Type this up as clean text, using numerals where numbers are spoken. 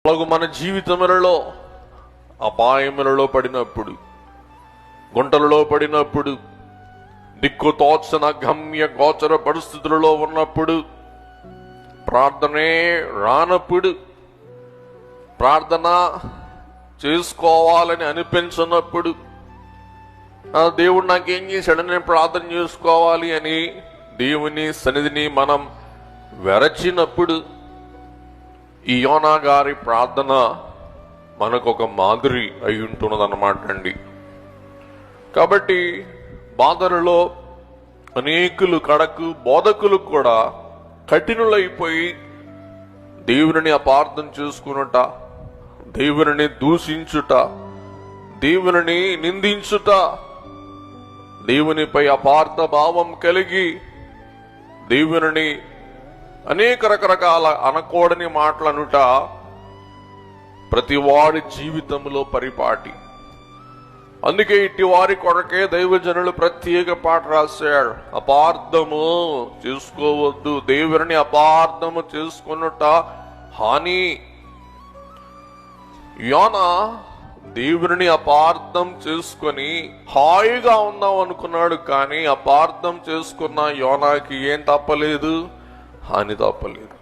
అలాగే మన జీవితములలో అపాయములలో పడినప్పుడు, గుంటలలో పడినప్పుడు, దిక్కు తోచన గమ్య గోచర పరిస్థితులలో ఉన్నప్పుడు, ప్రార్థనే రానప్పుడు, ప్రార్థన చేసుకోవాలని అనిపించినప్పుడు, దేవుడు నాకేం చేశాడు, నేను ప్రార్థన చేసుకోవాలి అని దేవుని సన్నిధిని మనం వెరచినప్పుడు, ఈ యోనా గారి ప్రార్థన మనకు ఒక మాదిరి అయి ఉంటున్నది అన్నమాట అండి. కాబట్టి బాధలలో అనేకులు కడకు బోధకులు కూడా కఠినులైపోయి దేవుని అపార్థం చేసుకునుట, దేవుని దూషించుట, దేవుని నిందించుట, దేవునిపై అపార్థ భావం కలిగి దేవుని అనేక రకరకాల అనకూడని మాటలనుట ప్రతి వాడి జీవితంలో పరిపాటి. అందుకే ఇట్టి వారి కొరకే దైవజనులు ప్రత్యేక పాట రాశాడు. అపార్థము చేసుకోవద్దు, దేవుని అపార్థము చేసుకున్నట హాని. యోనా దేవుని అపార్థం చేసుకొని హాయిగా ఉందాం అనుకున్నాడు, కానీ అపార్థం చేసుకున్న యోనాకి ఏం తప్పలేదు, హాని తప్పలేదు.